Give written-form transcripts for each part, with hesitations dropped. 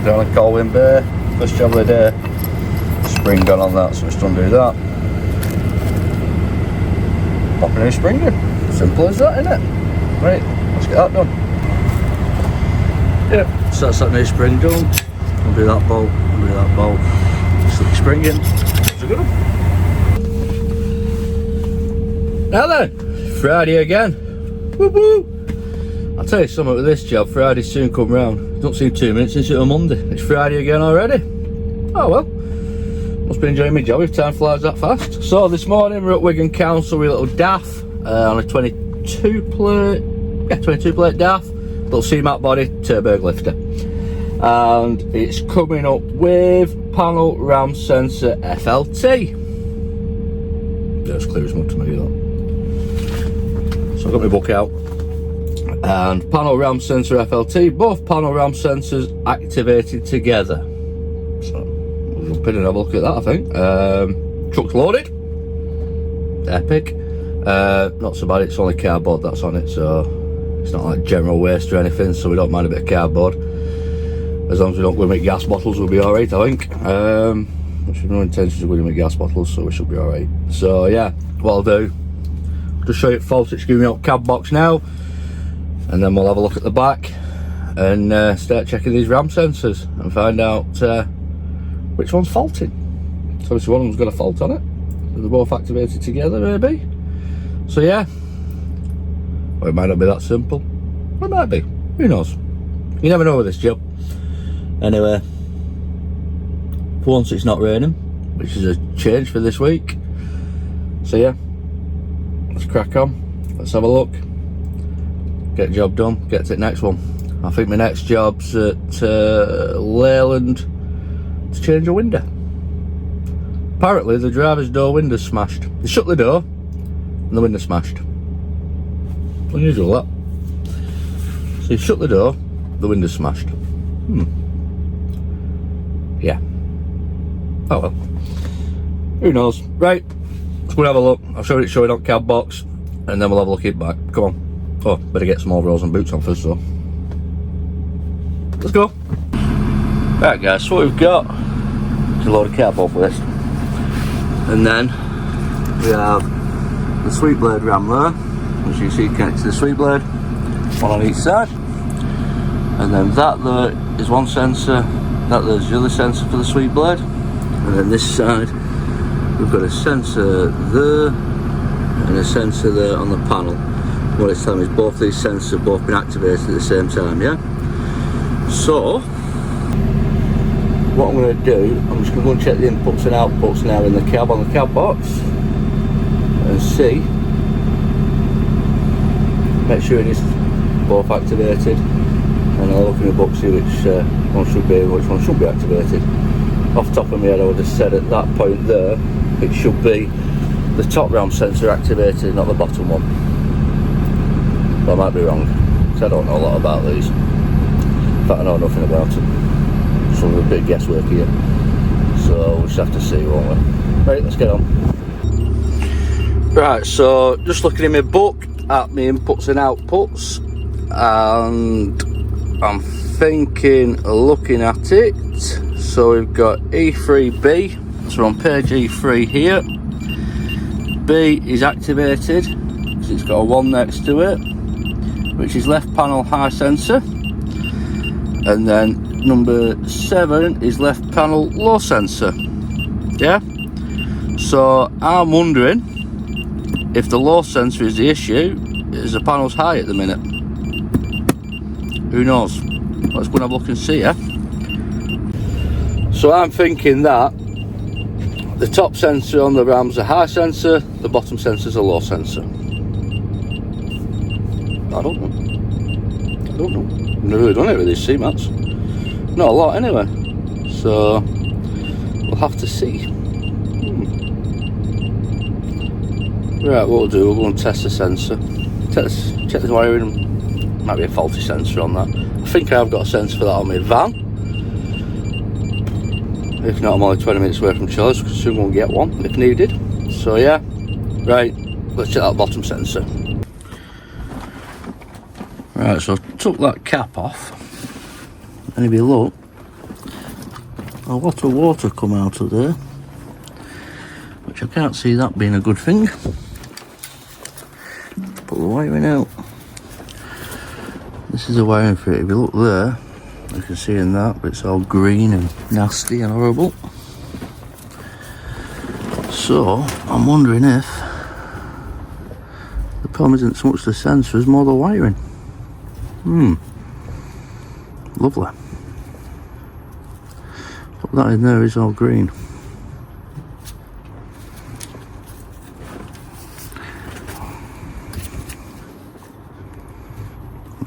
down a Colwyn Bay, first job of the day. Spring gone on that, so it's done do that. Pop a new spring in. Simple as that, innit? Right, let's get that done. Yeah, so that's that new spring done. We'll do that bolt, we'll do that bolt. Slip the spring in. It's a good one. Now then, Friday again. Woo woo! I'll tell you something with this job, Friday soon come round. Don't seem 2 minutes since it was Monday. It's Friday again already. Oh well. Must be enjoying my job if time flies that fast. So this morning we're at Wigan Council with a little DAF on a 22 plate DAF. Little Semat body, turbo lifter. And it's coming up with panel ram sensor FLT. That's clear as mud to me, that. So I've got my book out. And panel ram sensor FLT, both panel ram sensors activated together. So we'll jump in and have a look at that, I think. Truck's loaded. Epic. Not so bad, it's only cardboard that's on it, so it's not like general waste or anything, so we don't mind a bit of cardboard. As long as we don't go and make gas bottles, we'll be alright, I think. Which we've no intentions of going to make gas bottles, so we should be alright. So yeah, what I'll do, just show you the fault it's giving me up cab box now, and then we'll have a look at the back and start checking these ram sensors and find out which one's faulting. So obviously one of them's got a fault on it. They're both activated together, maybe. So yeah, well, it might not be that simple. It might be. Who knows? You never know with this job. Anyway, for once it's not raining, which is a change for this week. So yeah, let's crack on. Let's have a look. Get the job done. Get to the next one. I think my next job's at Leyland to change a window. Apparently the driver's door window's smashed. They shut the door and the window smashed. Unusual that. So you shut the door, the window's smashed. Yeah. Oh well. Who knows? Right. Let's go and have a look. I'll show it on cab box and then we'll have a look at it back. Come on. Oh, better get some overalls and boots on first though. Let's go. Right guys, so what we've got is a load of cardboard for this. And then we have the sweep blade ram there, which you see connected to the sweep blade, one on each side. And then that there is one sensor, that there's the other sensor for the sweep blade. And then this side, we've got a sensor there and a sensor there on the panel. What it's telling me is both these sensors have both been activated at the same time, yeah? So, what I'm going to do, I'm just going to go and check the inputs and outputs now in the cab on the cab box and see, make sure it is both activated, and I'll look in the book, see which one should be and which one should be activated. Off the top of my head I would have said at that point there, it should be the top ram sensor activated, not the bottom one. But I might be wrong, because I don't know a lot about these. In fact I know nothing about them. So there's a bit of guesswork here. So we'll just have to see, won't we? Right, let's get on. Right, so just looking in my book at my inputs and outputs, and I'm thinking, looking at it, so we've got E3B, so we're on page E3 here. B is activated, so it's got a 1 next to it, which is left panel high sensor, and then number 7 is left panel low sensor. Yeah, so I'm wondering if the low sensor is the issue, is the panel's high at the minute. Who knows? Let's go and have a look and see, yeah? So I'm thinking that the top sensor on the ram's a high sensor, the bottom sensor's a low sensor. I don't know. I've never really done it with these Semats. Not a lot anyway. So we'll have to see. Right, what we'll do, we'll go and test the sensor. Check the wiring. Might be a faulty sensor on that. I think I've got a sensor for that on my van. If not, I'm only 20 minutes away from Charles, because soon we'll get one if needed. So yeah, right, let's check that bottom sensor. Right, so I took that cap off, and if you look, a lot of water come out of there, which I can't see that being a good thing. Put the wiring out. This is the wiring for it. If you look there, you can see in that, but it's all green and nasty and horrible. So I'm wondering if the problem isn't so much the sensors, more the wiring. Lovely. But that in there is all green.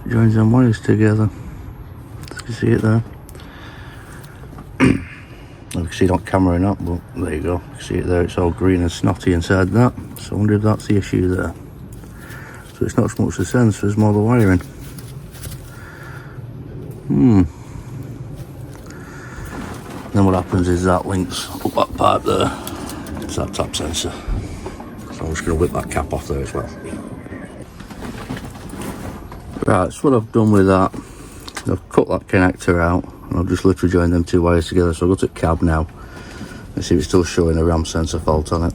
It joins them wires together. You can see it there. You can see it on camera or not, but there you go. You can see it there, it's all green and snotty inside that. So I wonder if that's the issue there. So it's not so much the sensors, more the wiring. Then what happens is that links up that pipe there. It's that top sensor. So I'm just going to whip that cap off there as well. Right, so what I've done with that, I've cut that connector out and I've just literally joined them two wires together. So I'll go to cab now and see if it's still showing a RAM sensor fault on it.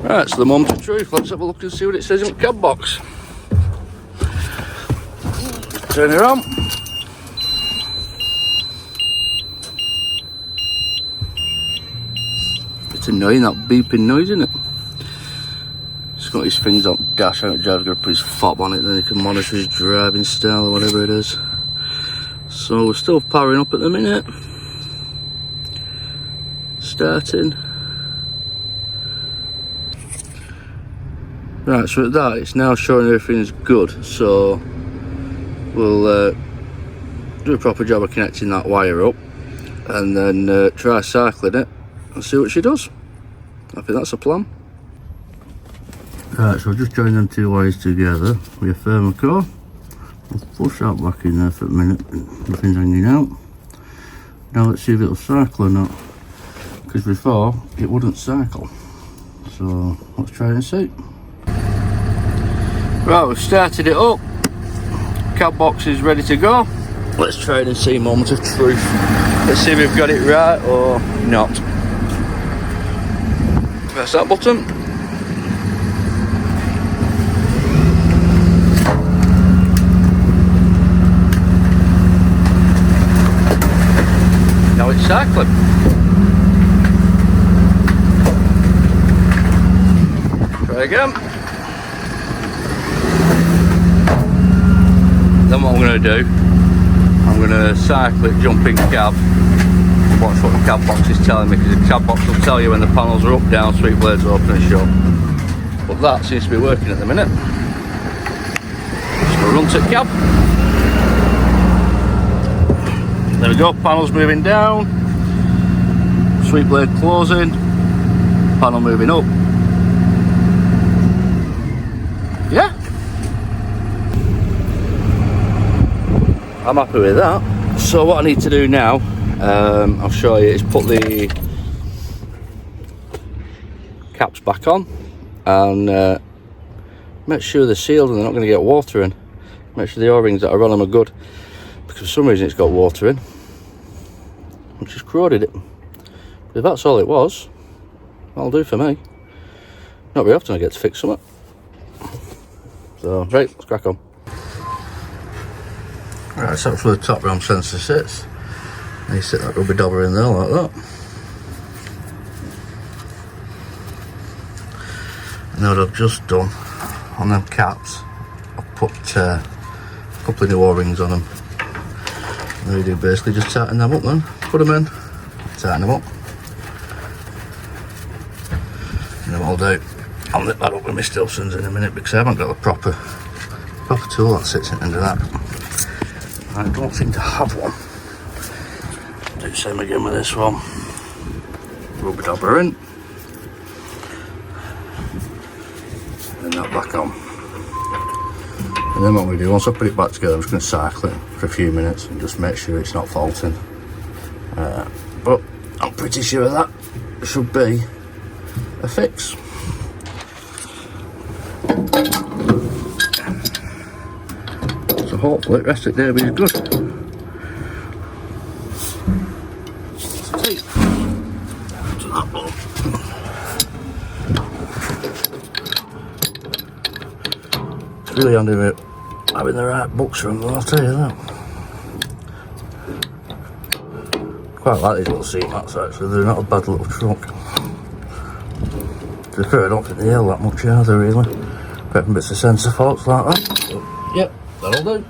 Right, so the moment of truth. Let's have a look and see what it says in the cab box. Turn it on. It's annoying, that beeping noise, isn't it? He's got his things on dash out, drive's going to put his fob on it, and then he can monitor his driving style or whatever it is. So we're still powering up at the minute. Starting. Right, so at that, it's now showing everything's good. So we'll do a proper job of connecting that wire up, and then try cycling it and see what she does. I think that's a plan. Right, so I'll just join them two wires together with a thermocore. I'll push that back in there for a minute, nothing's hanging out. Now let's see if it'll cycle or not, because before it wouldn't cycle. So let's try and see. Right, we've started it up. Cab box is ready to go. Let's try it and see, moment of truth. Let's see if we've got it right or not. Press that button. Now it's cycling. Try again. Then what I'm going to do, I'm going to cycle it, jump in cab, watch what the cab box is telling me, because the cab box will tell you when the panels are up, down, sweep blades open and shut. But that seems to be working at the minute. So run to cab. There we go, panels moving down, sweep blade closing, panel moving up. Yeah. I'm happy with that. So what I need to do now, I'll show you, is put the caps back on and make sure they're sealed and they're not going to get water in. Make sure the O-rings that are on them are good, because for some reason it's got water in, which has corroded it. But if that's all it was, that'll do for me. Not very often I get to fix something. So right, let's crack on. Right, so that's where the top RAM sensor sits. And you sit that rubber dobber in there like that. And what I've just done on them caps, I've put a couple of new O-rings on them. And we do basically just tighten them up then. Put them in, tighten them up. And then what I'll do, I'll nip that up with my Stilsons in a minute, because I haven't got a proper tool that sits into that. I don't think I have one. Do the same again with this one. Rubber dobber in. And that back on. And then what we do, once I put it back together, I'm just going to cycle it for a few minutes and just make sure it's not faulting. But I'm pretty sure that should be a fix. So hopefully the rest of the day will be good. It's really handy with having the right books from them, I'll tell you that. Quite like these little Semats actually, they're not a bad little truck. To be fair, I don't think they yell that much either really. Prepping bits of sensor faults like that. But, yep, that'll do.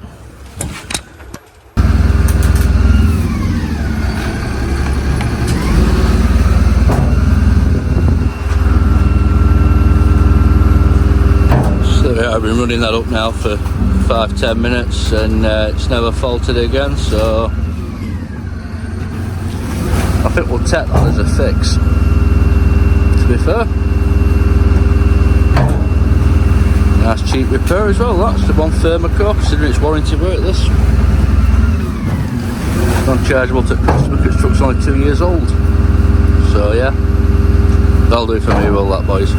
So yeah, I've been running that up now for 5-10 minutes and it's never faulted again, so I think we'll take that as a fix, to be fair. Nice cheap repair as well, that's the one Thermocore, considering it's warranty work this. Non-chargeable to customer because the truck's only 2 years old. So yeah, that'll do for me, well that boys.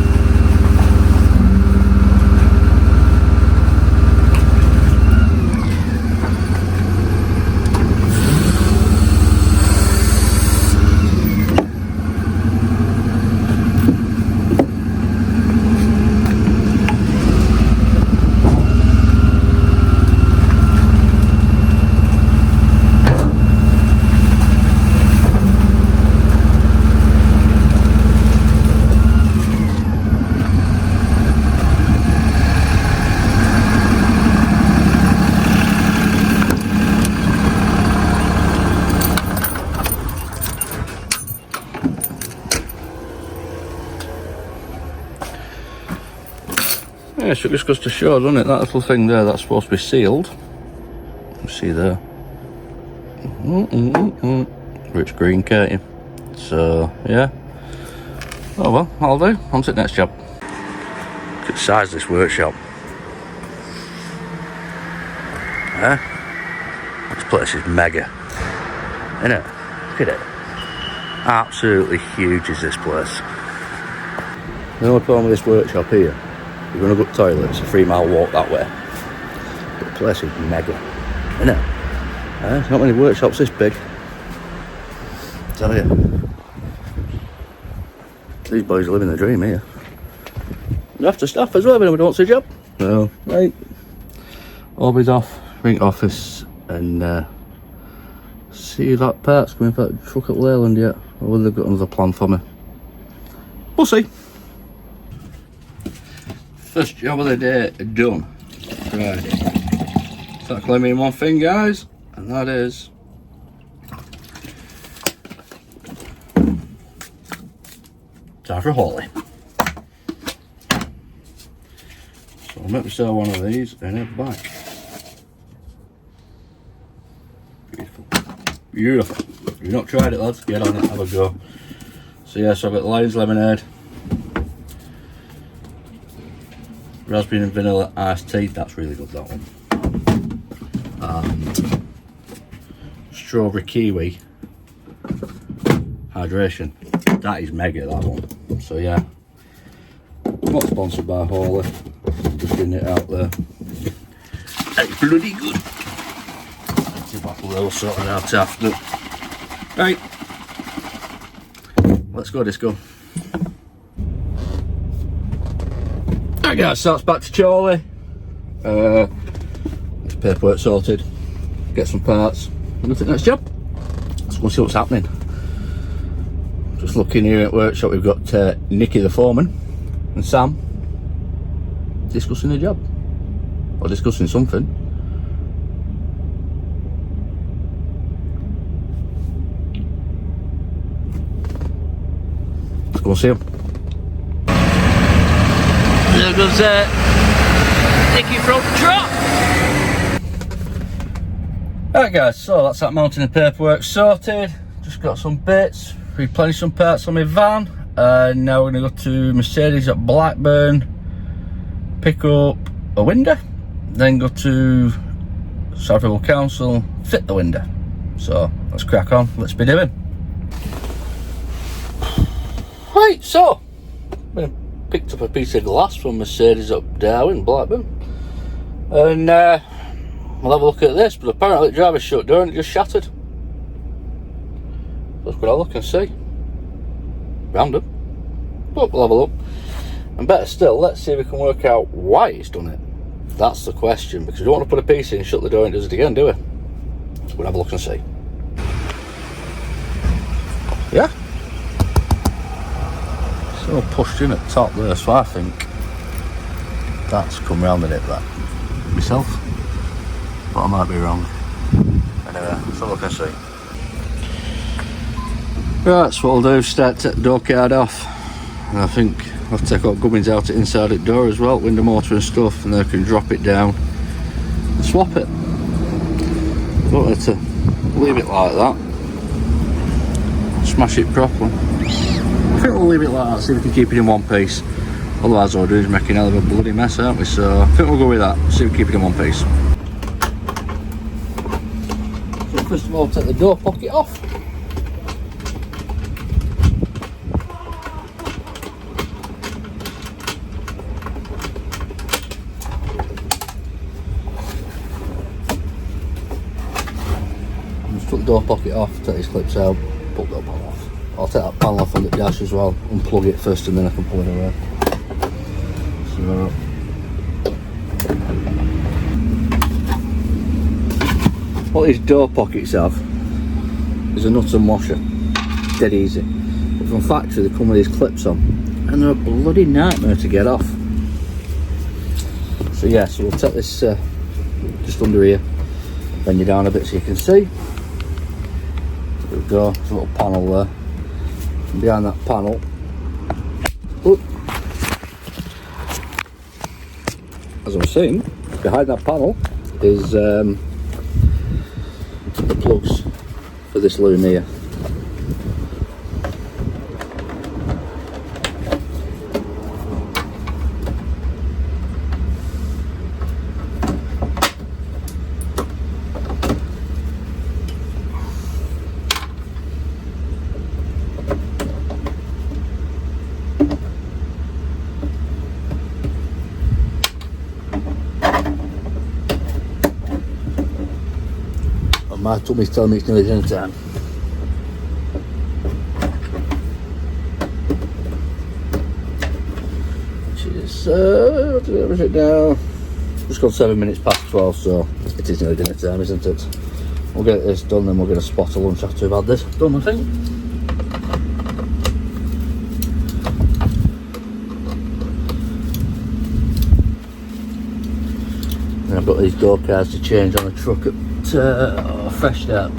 Yeah, so it just goes to show, doesn't it? That little thing there, that's supposed to be sealed. You see there. Rich green, can't you? So, yeah. Oh well, I'll do. On to the next job. Look at the size of this workshop. Huh? This place is mega. Isn't it? Look at it. Absolutely huge is this place. The only problem with this workshop here, you're going to go to the toilet, it's a 3-mile walk that way. But the place is mega, isn't it? There's not many workshops this big. I tell you. These boys are living the dream here. You have to staff as well if anyone wants a job. So, right. Always off, ring office and see if that part's coming for that truck at Leyland yet. Or whether they've got another plan for me. We'll see. First job of the day done. Friday. Start claiming one thing, guys, and that is time for Hawley. So I'll make myself one of these and head back. Beautiful. Beautiful. If you've not tried it, lads, get on it, have a go. So yeah, so I've got the Lions Lemonade, raspberry and vanilla iced tea, that's really good, that one. And strawberry kiwi hydration, that is mega, that one. So yeah, not sponsored by Hawley, just getting it out there. It's bloody good. See if I can little sort it out after. Right, let's go disco. Right guys, so it's back to Charlie. Paperwork sorted, get some parts, and the next job. Let's go see what's happening. Just looking here at the workshop, we've got Nicky the foreman and Sam discussing the job, or discussing something. Let's go and see them. There goes Nicky from the truck. Right guys, so that's that mounting and paperwork sorted. Just got some bits, replenished some parts on my van, and now we're going to go to Mercedes at Blackburn, pick up a window, then go to Southfield Council, fit the window. So let's crack on, let's be doing. Right, so picked up a piece of glass from Mercedes up Darwin, Blackburn, and we'll have a look at this, but apparently the driver's shut door and it just shattered. Let's go have a look and see. Random, but we'll have a look. And better still, let's see if we can work out why it's done it. That's the question, because we don't want to put a piece in, shut the door and does it again, do we? So we'll have a look and see. Yeah. It's all pushed in at the top there, so I think that's come round the nip, that, myself. But I might be wrong. Anyway, let's have a look and see. Right, so what I'll do is start to take the door card off. And I think I'll take all gubbins out the inside the door as well, window motor and stuff, and then I can drop it down and swap it. Don't need to leave it like that. Smash it properly. I think we'll leave it like that, see if we can keep it in one piece. Otherwise all we'll do is make a hell of a bloody mess, aren't we? So I think we'll go with that, see if we can keep it in one piece. So first of all, take the door pocket off. Put the door pocket off, take these clips out, pull the door panel off. I'll take that panel off on the dash as well, unplug it first and then I can pull it away. So, what these door pockets have is a nut and washer, dead easy. But from factory they come with these clips on and they're a bloody nightmare to get off. So yeah, so we'll take this just under here, bend you down a bit so you can see. There we go, there's a little panel there. And behind that panel, as I was saying, behind that panel is the plugs for this loom here. My tummy's telling me it's nearly dinner time. Which is, what is it now? Just gone 7 minutes past 12, so it is nearly dinner time, isn't it? We'll get this done, then we'll get a spot of lunch after we've had this done, I think. And I've got these door cards to change on the truck at Fresh Start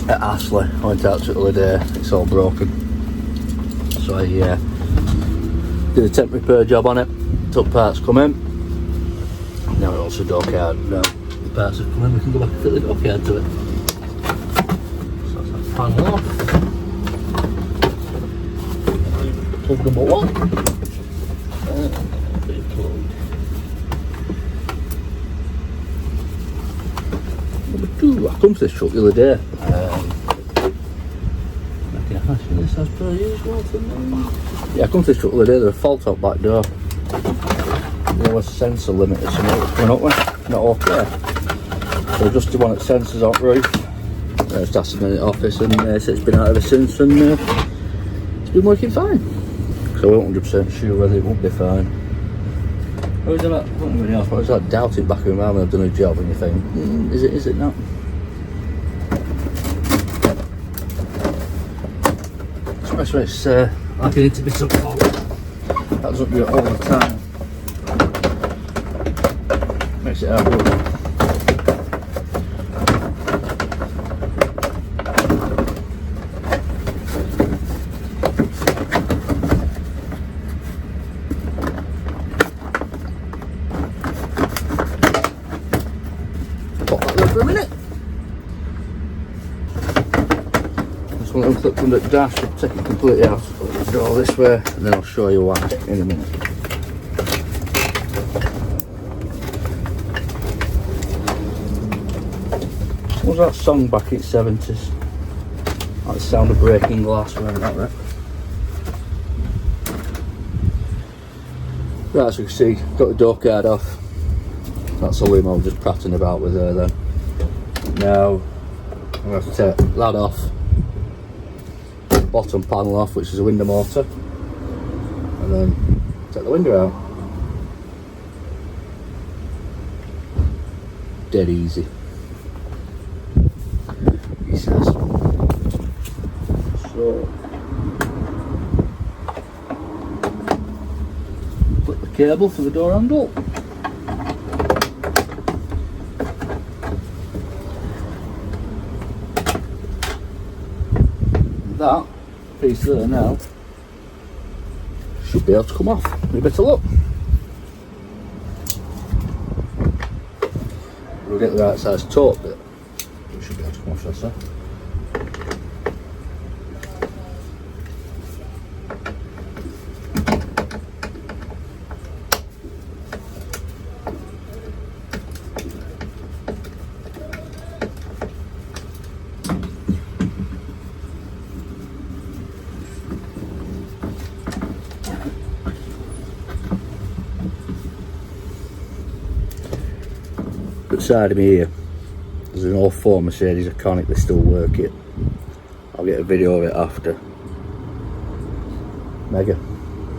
at Astley. I went out to it the other day, it's all broken. So I did a temp repair job on it, took parts come in. Now it's also door card. Now the parts have come in, we can go back and fit the door card to it. So that's that panel off. Plug number one. I come to this truck the other day, making a hash of this as per usual for me. Yeah, I come to this truck the other day, there's a fault out back door. There was a sensor limit or something that's coming up with, not okay. So I just one that sensors on the roof. I just asked them in the office and they said it's been out ever since and it's been working fine. So I wasn't 100% sure whether it won't be fine. What was that? What was that doubting back in my mind when I've done a job and you think, is it not? Especially it's like it needs to be something that doesn't do it all the time. Makes it hard work. For a minute. Just want to unclip from the dash and take it completely out. Put the door this way and then I'll show you why in a minute. What was that song back in the 70s? Like the sound of breaking glass, remember that, right? Right, as you can see, got the door card off. That's the loom I was just prattling about with her then. Now I'm going to have to take that off, bottom panel off, which is a window motor, and then take the window out. dead easy. He says. So put the cable for the door handle. That piece there now should be able to come off. We better look. We'll get the right size taut bit. It should be able to come off, shall I say. Beside me here, there's an 04 Mercedes Iconic. They still work it. I'll get a video of it after. Mega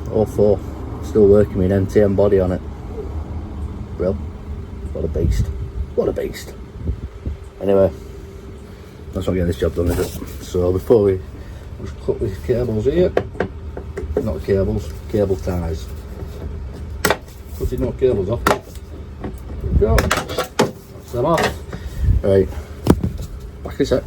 04, still working with an NTM body on it. Bro, what a beast! What a beast! Anyway, that's not getting this job done, is it? So before we just cut these cables here, not cables, cable ties. Cutting no cables off. There we go. Them off. Right, back a sec.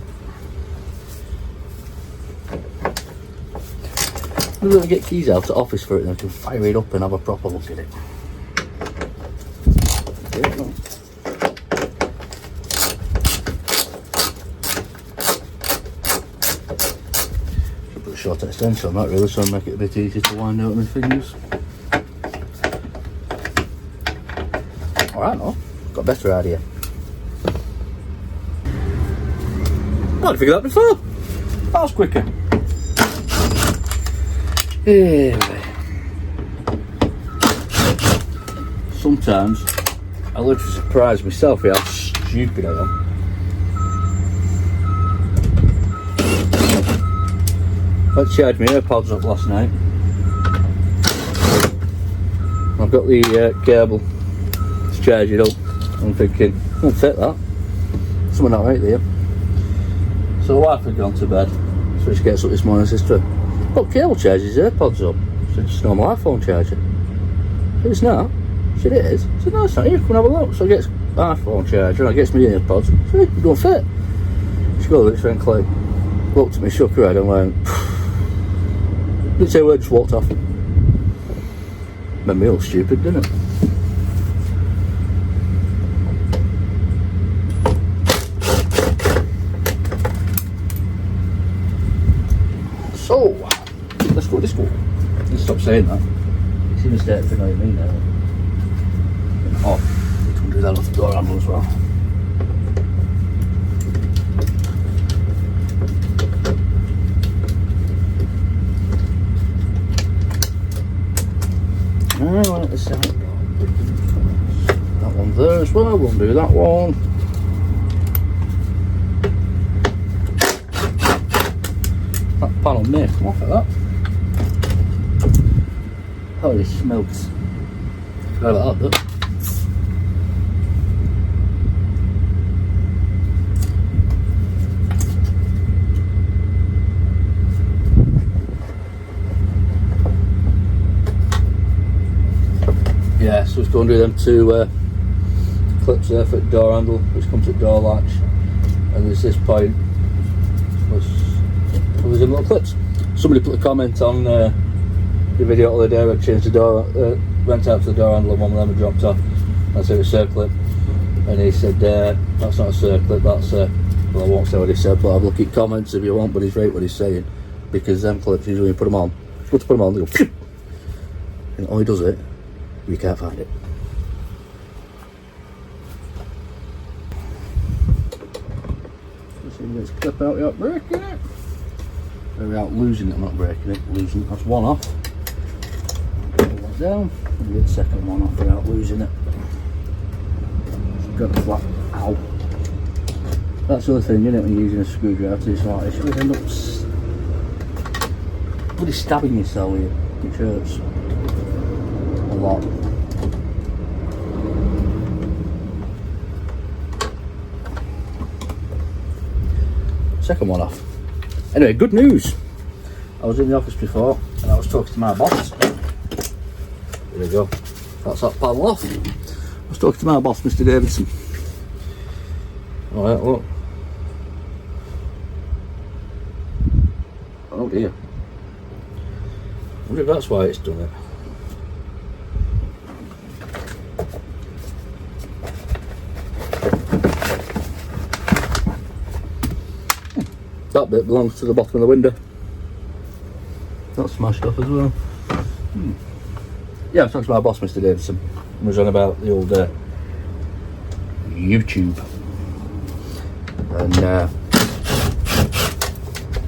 I'm going to get keys out to office for it and I can fire it up and have a proper look at it. Should put a short extension on that really, so make it a bit easier to wind out my fingers. Alright, no, got a better idea. I'd figured that before. That was quicker. Anyway. Sometimes I literally surprise myself with how stupid I am. I charged my AirPods up last night. I've got the cable to charge it up. I'm thinking, I'll take that. Something not right there. So the wife had gone to bed, so she gets up this morning and says to her, "Oh, cable charges his AirPods up." So it's just a normal iPhone charger. It's not. She said, "It is." I said, "No, it's not. Here, come and have a look." So I gets iPhone charger and I gets my AirPods. I said, "You don't fit." She goes, "It's went click." Looked at me, shook her head and went, didn't say a word, just walked off. Made me all stupid, didn't it? So, let's go this way. Let's stop saying that. It's a mistake for annoying me now. Oh, we can do that off the door handle as well. Alright, this side. That one there as well, we'll do that one. That panel may come off at that. Holy smokes. Forgot about that, though. Yeah, so let's go and do them two clips there for the door handle, which comes to the door latch, and there's this point, there's them little clips. Somebody put a comment on the video the other day where I changed the door, went out to the door handle and one of them had dropped off. I said it's a circlip, and he said that's not a circlip, that's a, well I won't say what he said, but I'll look at comments if you want, but he's right what he's saying, because them clips usually when you put them on, go to put them on, they go phew, and all he does it, you can't find it. Let's see if this clip out without breaking it. Without losing it, I'm not breaking it, losing it. That's one off. Pull that down, and get the second one off without losing it. Got a flat, ow. That's the other thing, isn't it, when you're using a screwdriver to this like, you should end up bloody stabbing yourself with it, which hurts a lot. second one off. Anyway, good news. I was in the office before and I was talking to my boss. There we go. That's that panel off. I was talking to my boss, Mr. Davidson. Alright, look. Oh dear. I wonder if that's why it's done it. That bit belongs to the bottom of the window. That's smashed off as well. Yeah, I was talking to my boss, Mr. Davidson. He was on about the old YouTube. And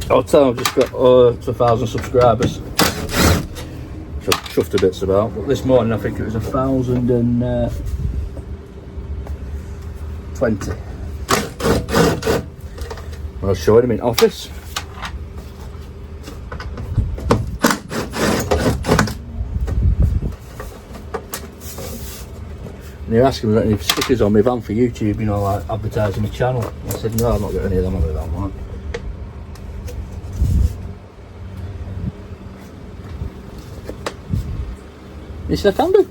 I'll tell him I've just got to 1,000 subscribers. Which I'm chuffed a bits about. But this morning I think it was 1,020. I was showing him in office. And you're asking me any stickers on my van for YouTube, you know, like advertising my channel. I said, no, I'm not getting any of them on my van, man. He said, I can do.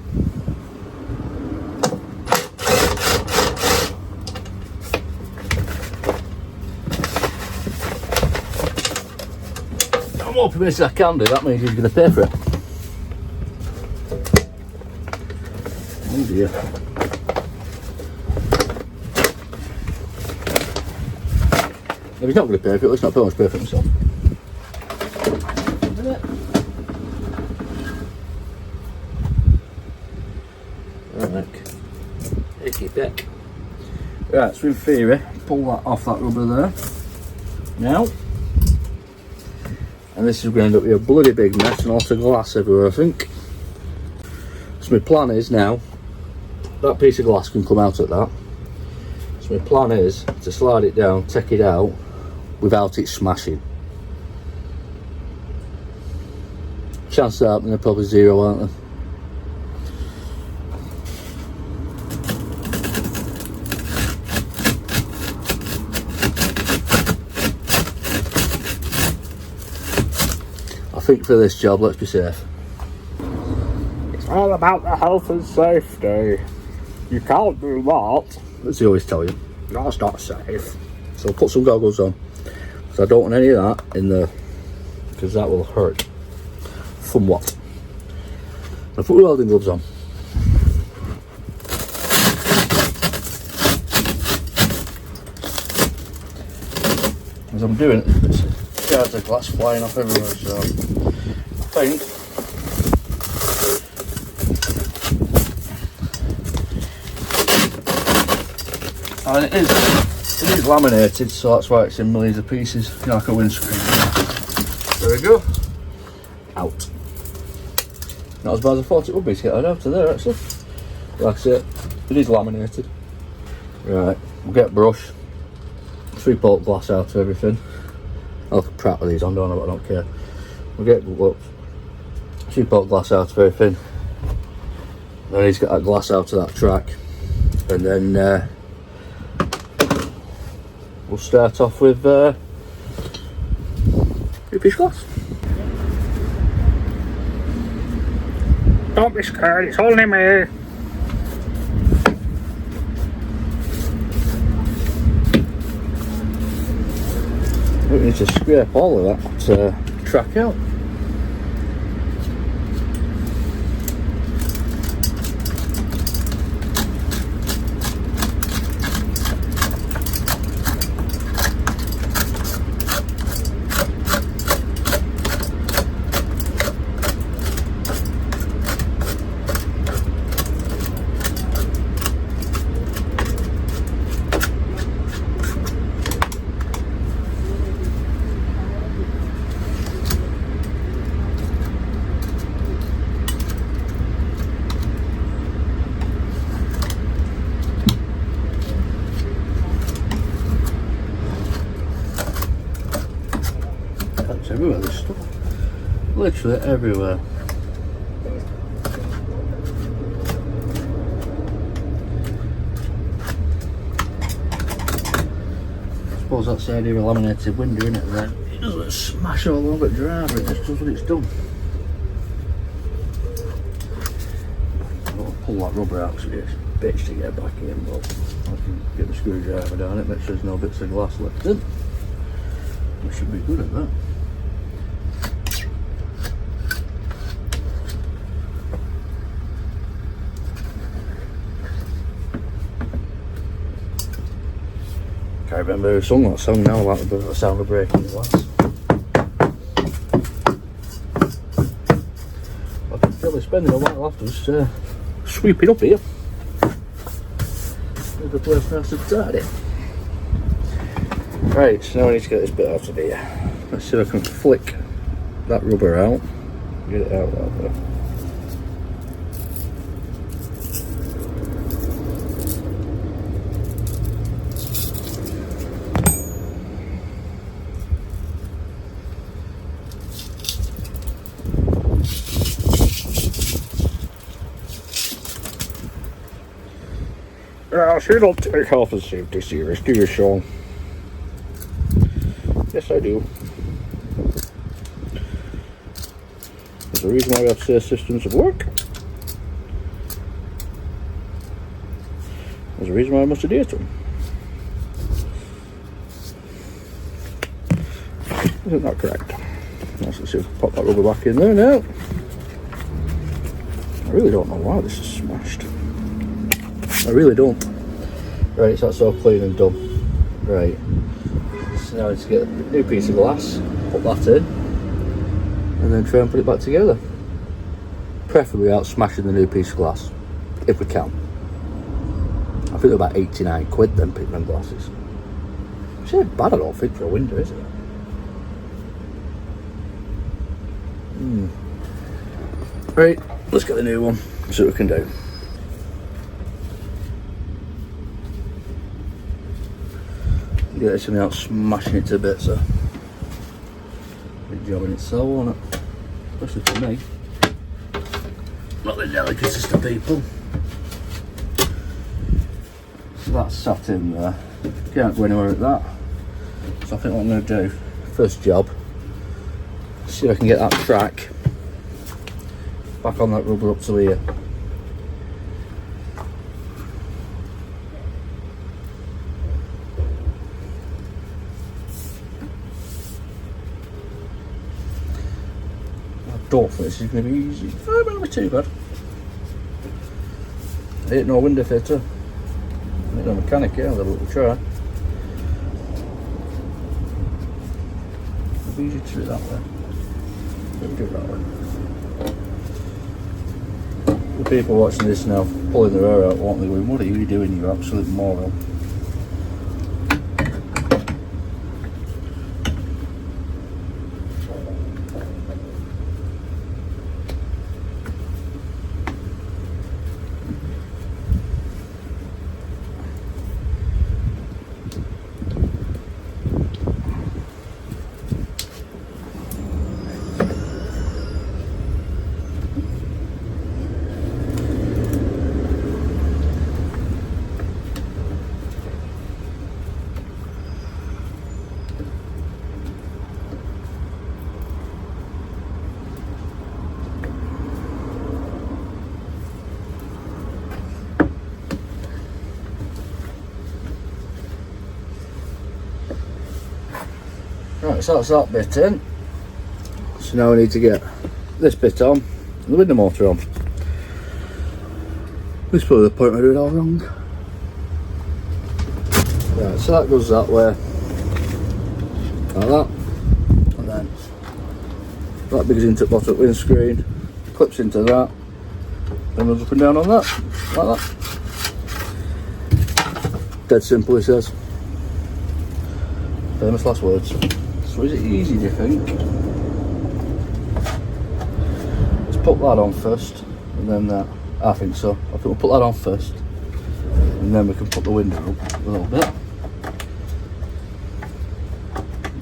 I'm hoping he said I can do, that means he's going to pay for it. Oh dear. If he's not going to pay for it, let's not pay much pay for himself. Right, icky deck. Right, so in theory, pull that off that rubber there. Now, and this is going to end up with a bloody big mess and lots of glass everywhere, I think. So my plan is now, that piece of glass can come out at that. So my plan is to slide it down, take it out, without it smashing. Chances of happening are probably zero, aren't they? I think for this job, let's be safe. It's all about the health and safety. You can't do that. As they always tell you, that's not safe. So I'll put some goggles on. So I don't want any of that in there, because that will hurt somewhat. I'll put welding gloves on. As I'm doing it, there's shards of glass flying off everywhere, so I think and it is laminated, so that's why it's in millions of pieces, you know, like a windscreen. There we go. Out. Not as bad as I thought it would be to get that out of there, actually. Like I said, it is laminated. Right, we'll get a brush, 3-port glass out of everything. I'll crap with these on, don't I, but I don't care. We'll get 3-port glass out of everything. Then he's got that glass out of that track. And then we'll start off with piece glass. Don't be scared, it's only me. We need to scrape all of that track out. Everywhere, there's stuff literally everywhere. suppose that's the idea of a laminated window, isn't it? Then it doesn't smash all over the driver, it just does what it's done. I'll pull that rubber out because it's a bitch to get back in, but I can get the screwdriver down it, make sure there's no bits of glass left in. We should be good at that. I remember who sung that song now about the sound of breaking glass. I can feel it spending a while after just sweeping up here. There's the place nice and tidy. Right, so now I need to get this bit out of here. Let's see if I can flick that rubber out. Get it out like that. I sure don't take health and safety serious, do you, Sean? Yes, I do. There's a reason why we have safe systems of work. There's a reason why I must adhere to them. Isn't that correct? Let's see if we pop that rubber back in there now. I really don't know why this is smashed. I really don't. Right, so that's all clean and done. Right. So now I need to get a new piece of glass, put that in, and then try and put it back together. Preferably without smashing the new piece of glass, if we can. I think they're about 89 quid then, pigment glasses. Which ain't bad, I don't think, for a window, is it? Right, let's get the new one, see what we can do. Get this without smashing it to bits, so big job in itself, won't it? Especially for me. Not the delicatest of people. So that's sat in there. Can't go anywhere with that. So I think what I'm going to do, first job, see if I can get that track back on that rubber up to here. I don't think this is going to be easy. It won't be too bad. I ain't no window fitter. I ain't no mechanic here, I'll have a little try. It'll be easy to do it that way. Let me do it that way. The people watching this now pulling their hair out, won't they, going, what are you doing, you absolute moron? Right, so that's that bit in. So now I need to get this bit on and the window motor on. This is probably the point where I do it all wrong. Right, so that goes that way, like that, and then that goes into the bottom windscreen, clips into that, and goes up and down on that, like that. Dead simple, he says. Famous last words. So is it easy, do you think? Let's put that on first, and then that. I think so. I think we'll put that on first, and then we can put the window up a little bit.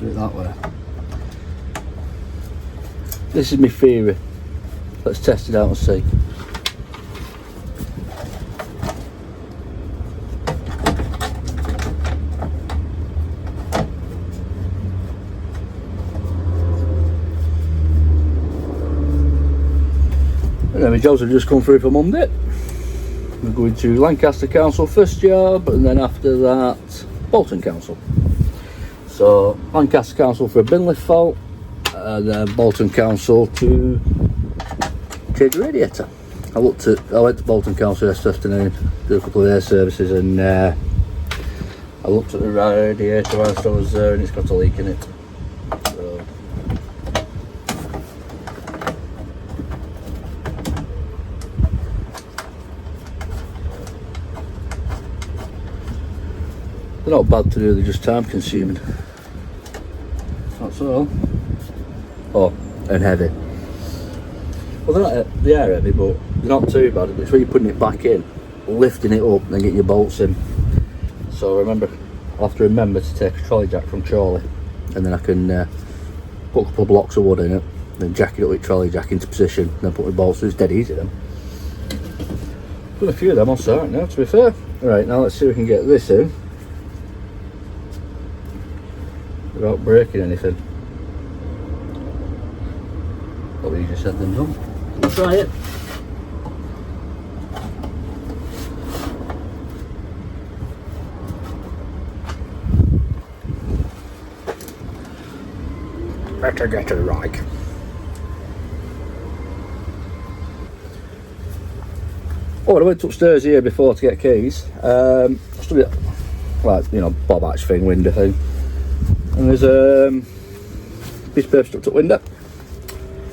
Do it that way. This is my theory. Let's test it out and see. my jobs have just come through for Monday. We're going to Lancaster Council first job, and then after that Bolton Council. So Lancaster Council for a bin lift fault, and then Bolton Council to change the radiator. I went to Bolton Council yesterday afternoon, did a couple of their services, and I looked at the radiator whilst I was there, and it's got a leak in it. So they're not bad to do, they're just time consuming. That's all. Oh, and heavy. Well, they are heavy, but they're not too bad. It's when you're putting it back in, lifting it up, and then getting your bolts in. So remember, I'll have to remember to take a trolley jack from Chorley, and then I can put a couple of blocks of wood in it, then jack it up with trolley jack into position, and then put my bolts. So it's dead easy then. Put a few of them on start now, to be fair. Right, now let's see if we can get this in without breaking anything. What easier said than done. We'll try it. Better get it right. Oh, I went upstairs here before to get keys. Just a bit, like, you know, Bob Hatch thing, window thing. And there's a piece of paper stuck to the window.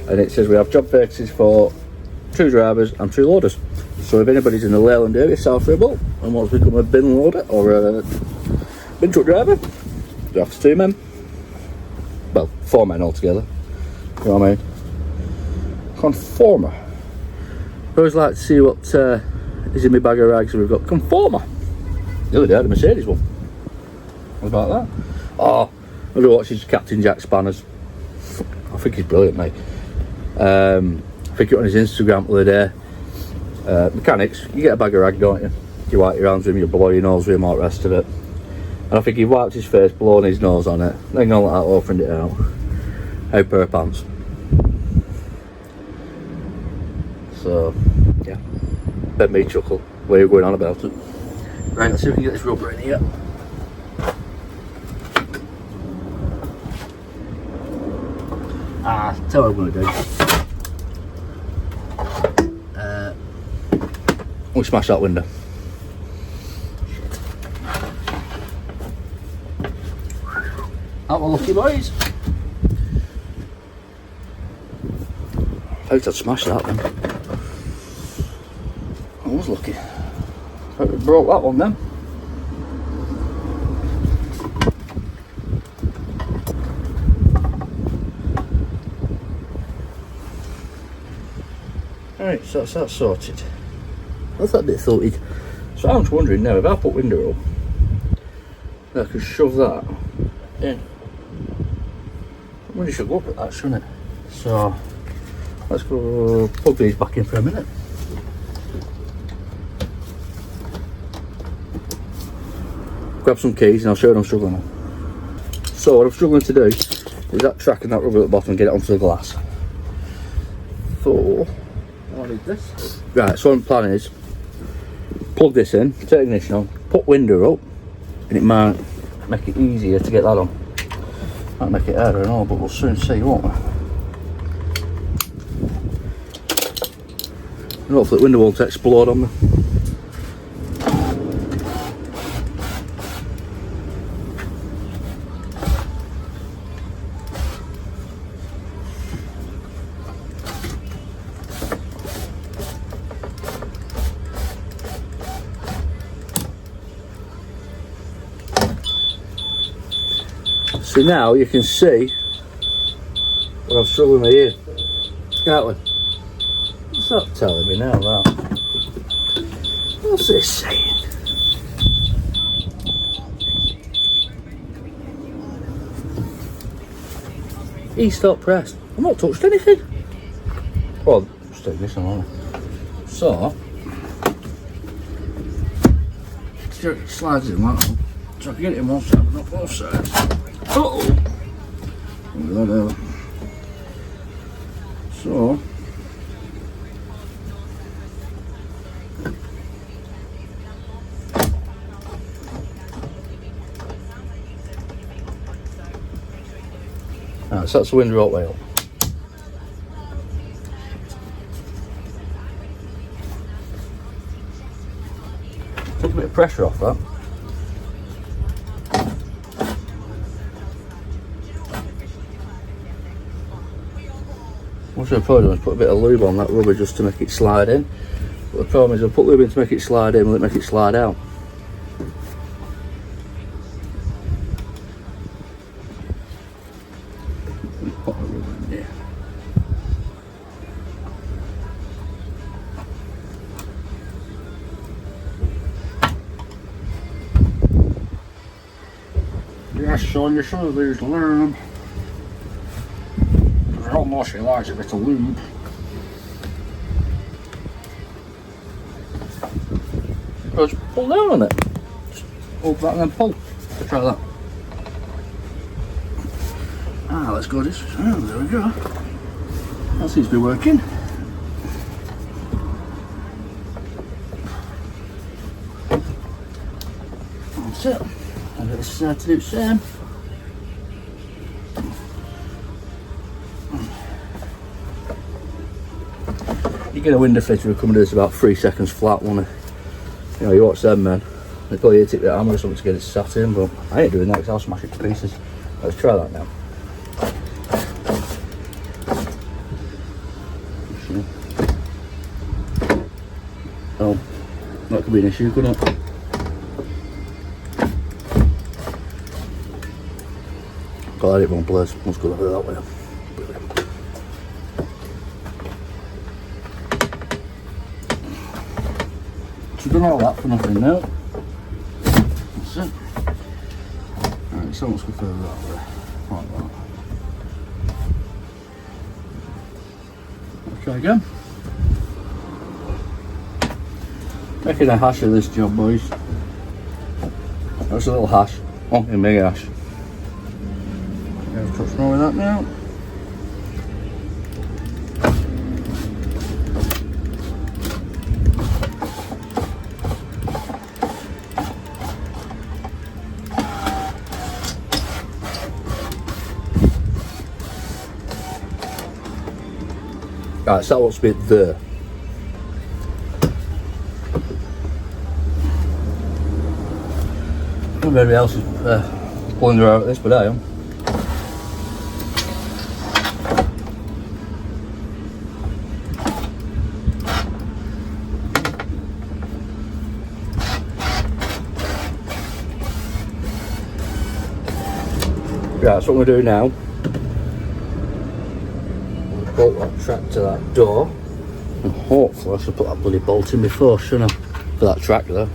And it says we have job vacancies for 2 drivers and 2 loaders. So if anybody's in the Leyland area south Ribble and wants to become a bin loader or a bin truck driver, you have 2 men. Well, 4 men altogether. You know what I mean? Conformer. I always like to see what is in my bag of rags. We've got Conformer. The other day I had a Mercedes one. What about that? Oh, I've been watching Captain Jack Spanners. I think he's brilliant, mate. I think it on his Instagram the other day. Mechanics, you get a bag of rag, don't you? You wipe your hands with him, you blow your nose with him, all the rest of it. And I think he wiped his face, blown his nose on it, then gone like that, opened it out. How pair of pants. So, yeah. Bet me chuckle. Where are you going on about it? Right, let's see if we can get this rubber in here. Tell what I'm going to do. We'll smash that window. Out my lucky boys. I hoped I'd smash that then. I was lucky. Hope we broke that one then. Right, so that's that sorted. That's that bit sorted. So I'm just wondering now, if I put window up, I could shove that in. I wonder, should go up at that, shouldn't it? So let's go plug these back in for a minute. Grab some keys and I'll show you what I'm struggling on. So what I'm struggling to do is that track and that rubber at the bottom and get it onto the glass. So I need this. Right, so what I'm planning is plug this in, take ignition on, put window up, and it might make it easier to get that on. Might make it harder and all, but we'll soon see, won't we? And hopefully the window won't explode on me. So now you can see what I'm struggling with here, can't we? What's that telling me now, that? What's this saying? E-stop pressed. I've not touched anything. Well, just take this on. So, it slides in like that. So I can get it in one side, but not both sides. Uh-oh! So, Right, so that's the wind right way up. Take a bit of pressure off that. What I've probably done is put a bit of lube on that rubber just to make it slide in. But the problem is I'll put lube in to make it slide in, will it make it slide out? Put the rubber in there. Yes, son, you should have used lube. I don't know if she likes a bit of lube. Just pull down on it. Just hold that and then pull. Let's try that. Ah, let's go this way. Oh, there we go. That seems to be working. That's it. I'll get this side to do the same. You get a window fitter who come and do this about 3 seconds flat, won't it? You know, you watch them, man. They probably hit it with a hammer or something to get it sat in, but I ain't doing that because I'll smash it to pieces. Let's try that now. Oh, that could be an issue, couldn't it? Got it one place. Let's go that way. Brilliant. So we've done all that for nothing now. That's it. Alright, so let's go further that way. Like that. Let's try again. Making a hash of this job, boys. That's a little hash. Oh, a big hash. Touch more with that now. Right, so that looks a bit there. Nobody else is pulling her out of this, but I am. Right, that's what we're going to do now. Bolt that track to that door, and hopefully I should put that bloody bolt in before, shouldn't I? For that track there.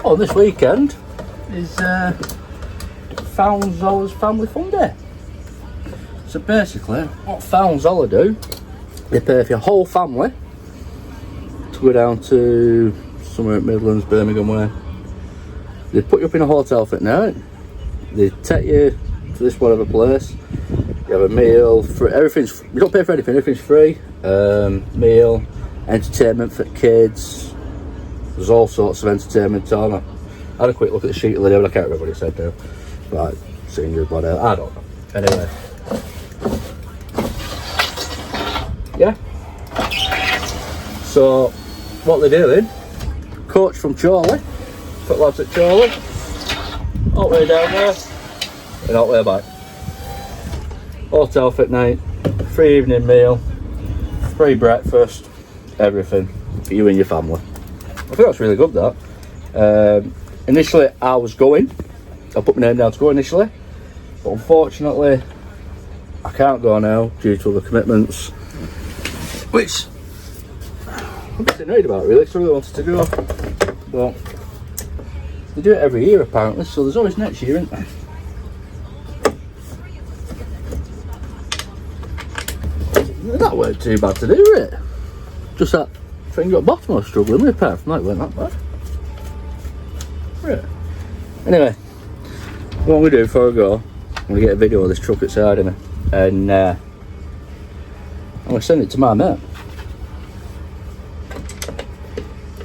Oh, this weekend is Found Zola's Family Fun Day. So basically, what Found Zola do, they pay for your whole family to go down to somewhere at Midlands, Birmingham way. They put you up in a hotel for the night. They take you to this whatever place. You have a meal, for everything's. You don't pay for anything. Everything's free. Meal, entertainment for kids. There's all sorts of entertainment on it. I had a quick look at the sheet of the day, but I can't remember what it said now. Right, seeing you about it. I don't know. Anyway. Yeah. So, what they're doing, coach from Charlie, foot lads at Charlie, all the way down there, and all the way back. Hotel for night, free evening meal, free breakfast, everything for you and your family. I think that's really good, that. Initially, I was going. I put my name down to go initially. But unfortunately, I can't go now due to other commitments. Which I'm a bit annoyed about, really, because I really wanted to go. But they do it every year apparently, so there's always next year, isn't there? That weren't too bad to do, it. Just that thing at the bottom I was struggling with, apart from that, it weren't that bad. Right. Anyway, what I'm going to do before I go, I'm going to get a video of this truck outside of me, and I'm going to send it to my mate.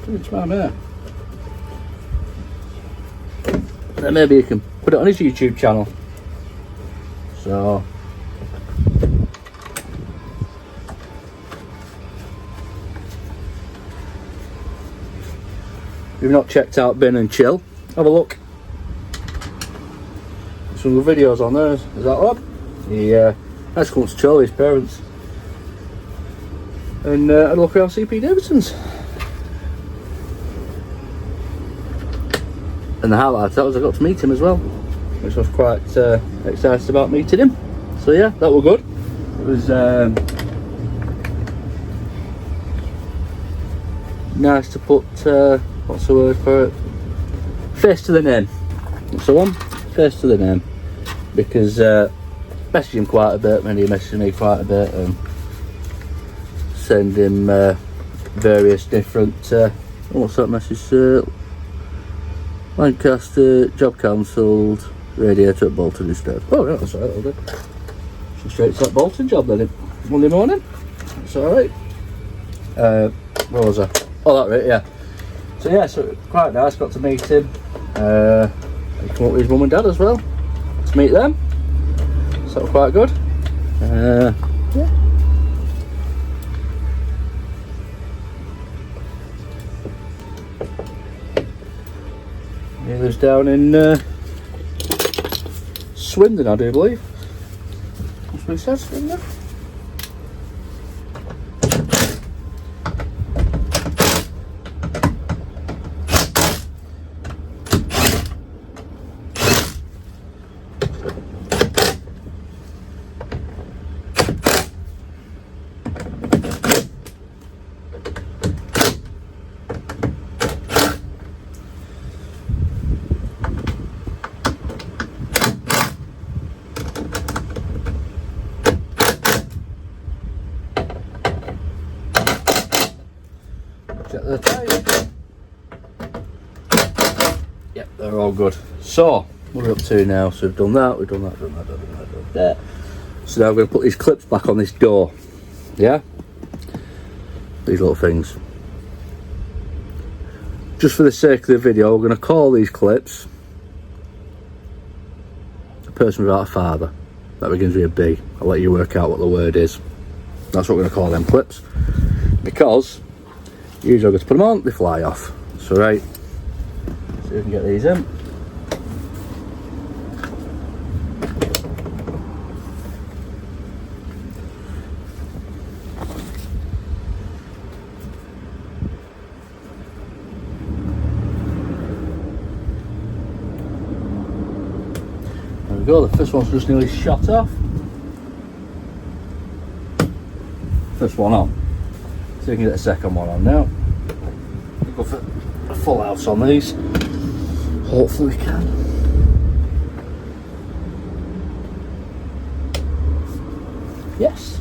Send it to my mate. And then maybe he can put it on his YouTube channel. So, if you've not checked out Bin and Chill, have a look. Some good videos on there. Is that lad? He has come to chill with his parents. And had a look around CP Davidson's. And the highlight of that was I got to meet him as well, which I was quite excited about meeting him. So yeah, that was good. It was nice to put, what's the word for it? Face to the name. That's the one. Face to the name. Because messaged him quite a bit, and he messaged me quite a bit, and send him various different, what's that message? Lancaster, job cancelled, radiator at Bolton instead. Oh yeah, that's alright, I'll do. So straight to that Bolton job then, Monday morning. That's alright. Where was I? Oh, that right, yeah. So yeah, so quite nice, got to meet him. He came up with his mum and dad as well, to meet them. So that was quite good. Yeah. He lives down in Swindon, I do believe. That's what he says, Swindon. Check the tyres. Yep, they're all good. So, what are we up to now? So we've done that, we've done that, done that. So now we're going to put these clips back on this door. Yeah? These little things. Just for the sake of the video, we're going to call these clips a person without a father. That begins with a B. I'll let you work out what the word is. That's what we're going to call them clips. Because usually I'm going to put them on, they fly off. So right, so we can get these in. There we go, the first one's just nearly shot off. First one on. So we can get the second one on now. We'll go for a full house on these. Hopefully we can. Yes.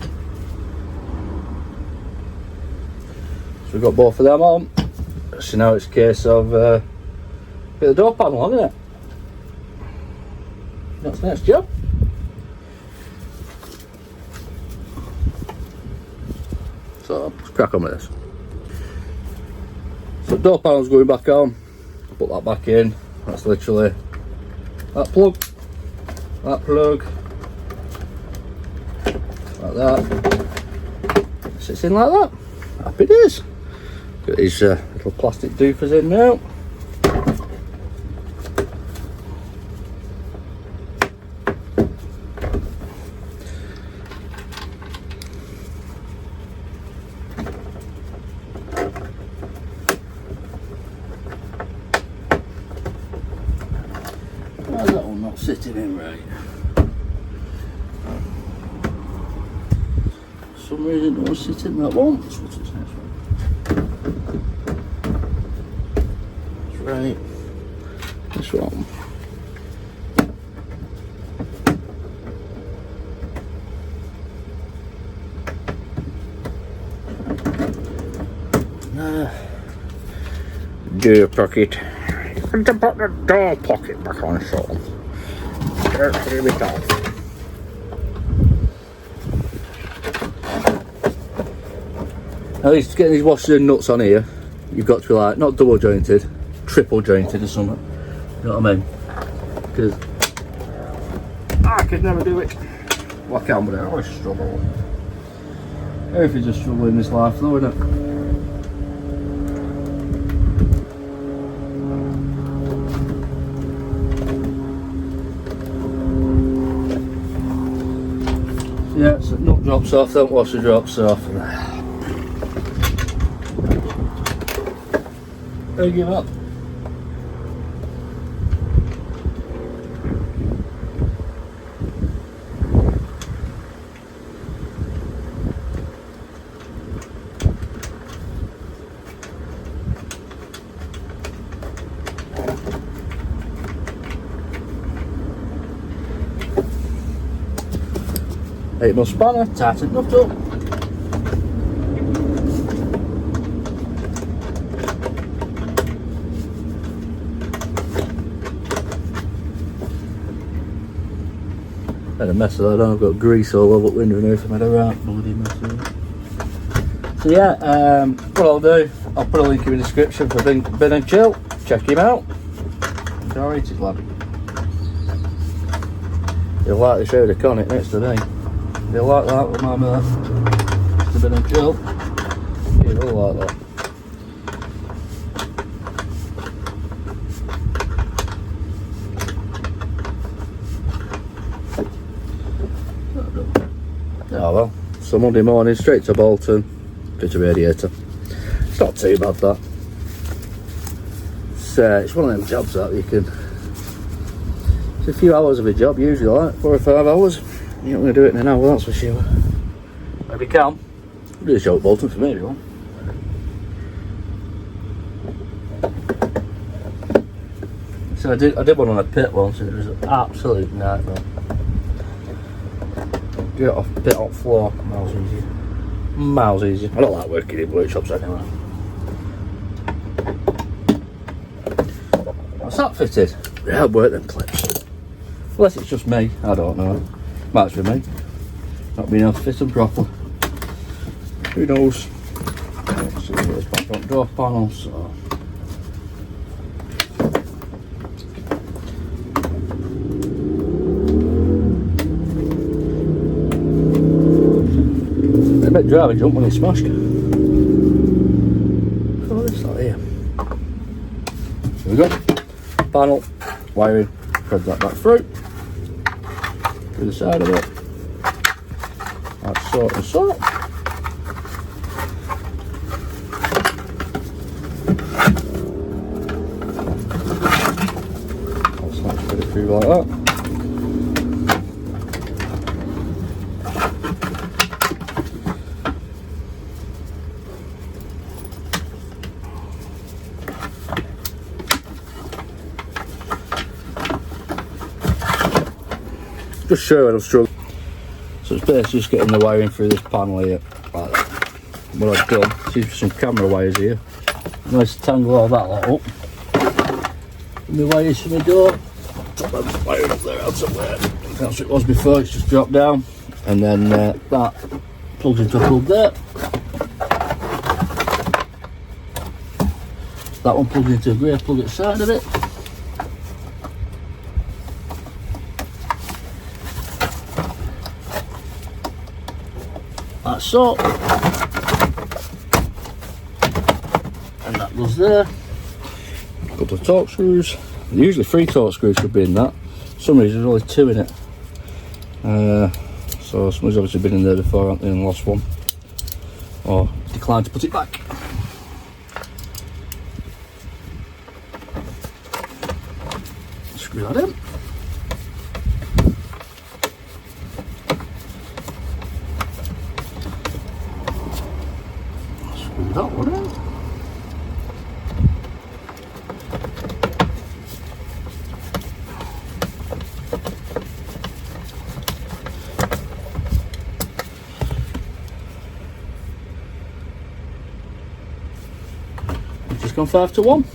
So we've got both of them on. So now it's a case of get the door panel on, isn't it? That's the next job. So let's crack on with this. So door panel's going back on. Put that back in. That's literally that plug, like that. Sits in like that. Happy days. Got these little plastic doofers in now. Why's that one not sitting in right? For some reason it don't sit in that one. Let's put this next one. Right. This one. Door pocket. And to put the door pocket back on, so. Here we go. At least getting these washers and nuts on here, you've got to be like, not double jointed, triple jointed or something. You know what I mean? Because I could never do it. Well, I can, but I always struggle. Everything's a struggle in this life though, isn't it? Yeah, so nut drops off, don't wash the drops off. Don't give up. Eight mil spanner, tighten nut up. Had a mess of that on. I've got grease all over the window and everything. I had a right bloody mess of it. So yeah, what I'll do, I'll put a link in the description for Bin and Chill. Check him out. Enjoy it, lad. You'll like this area conic next to me. You'll like that, remind me of that. It's a Bin and Chill. You'll like that. Oh well, so Monday morning straight to Bolton, fit a radiator. It's not too bad that. It's one of them jobs that you can, it's a few hours of a job usually, like 4 or 5 hours. You're not going to do it in an hour, that's for sure. If you can, do a show at Bolton for me if you want. So I did one on a pit once and it was an absolute nightmare. Do it off pit off floor, miles easier. Miles easier. I don't like working in workshops anyway. What's that fitted? Yeah, I'd work them clips. Unless it's just me, I don't know. Might be me. Not being able to fit them properly. Who knows? Let's see this back front door panel, so. A bit driver jump when it's smashed. Oh, this not here. Here we go. Panel, wiring, thread that back through. To the side of it. That's sort and sort. Let's put it through like that. Just showing I'm struggling. So it's basically just getting the wiring through this panel here, like that. What I've done, see some camera wires here. Nice to tangle all that lot up. And the wires from the door. Top that wire up there out somewhere. That's what it was before, it's just dropped down. And then that plugs into a plug there. That one plugs into a grey plug at the side of it. Like so, and that goes there. A couple of torque screws. Usually 3 torque screws should be in that. For some reason there's only 2 in it. So somebody's obviously been in there before, haven't they, and lost one, or declined to put it back. Screw that in. That one in. on 5 to 1.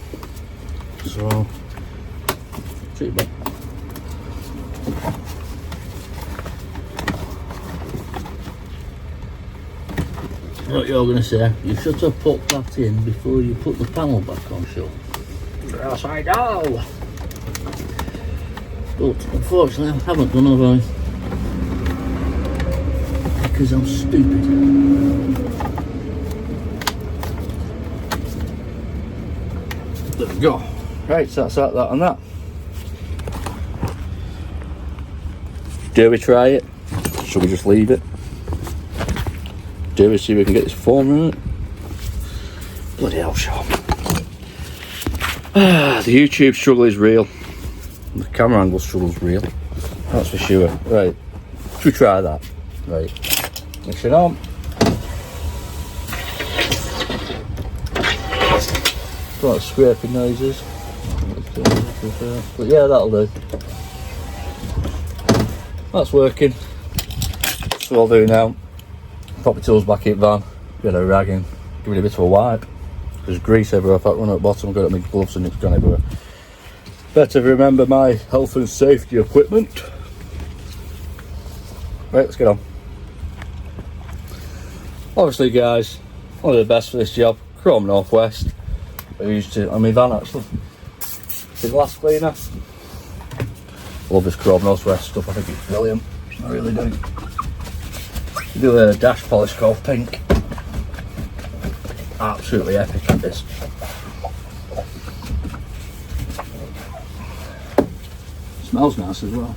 So, treat it. What you're going to say? You should have put that in before you put the panel back on, Sean. Yes, I know. But unfortunately, I haven't done, have I? Because I'm stupid. There we go. Right, so that's that and that. Do we try it? Should we just leave it? Do we see if we can get this phone right? Bloody hell, Sean. The YouTube struggle is real. The camera angle struggle is real. That's for sure. Right. Should we try that? Right. Mix it on. Got scraping noises. But yeah, that'll do. That's working. That's what I'll do now. Pop the tools back in van, get a rag in, give it a bit of a wipe. There's grease everywhere. If I run at the bottom, I've got my gloves and it's gone everywhere. Better remember my health and safety equipment. Right, let's get on. Obviously, guys, one of the best for this job, Chrome Northwest. I used to on my van actually. The glass cleaner. Love this Chrome Northwest stuff. I think it's brilliant. I really do. Do a dash polish called Pink. Absolutely epic at this. Smells nice as well.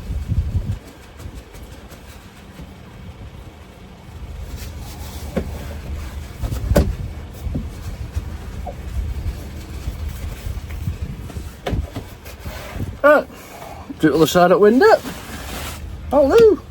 Right, do it to the side of the window. Oh no!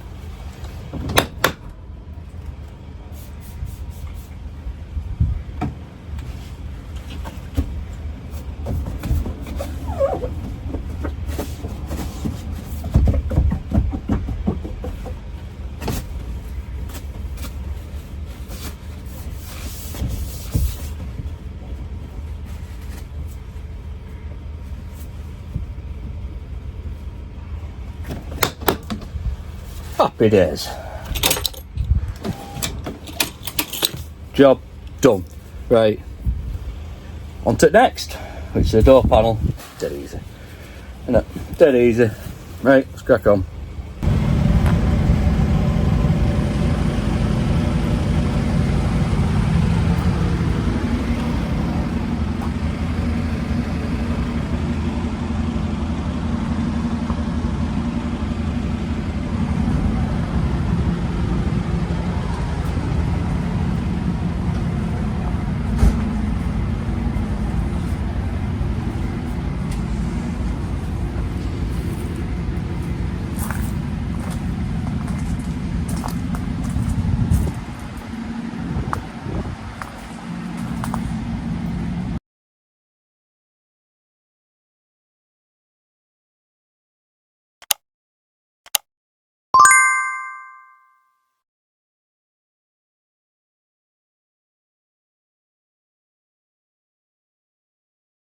Happy days. Job done. Right. On to next, which is the door panel. Dead easy. Isn't it? Dead easy. Right, let's crack on.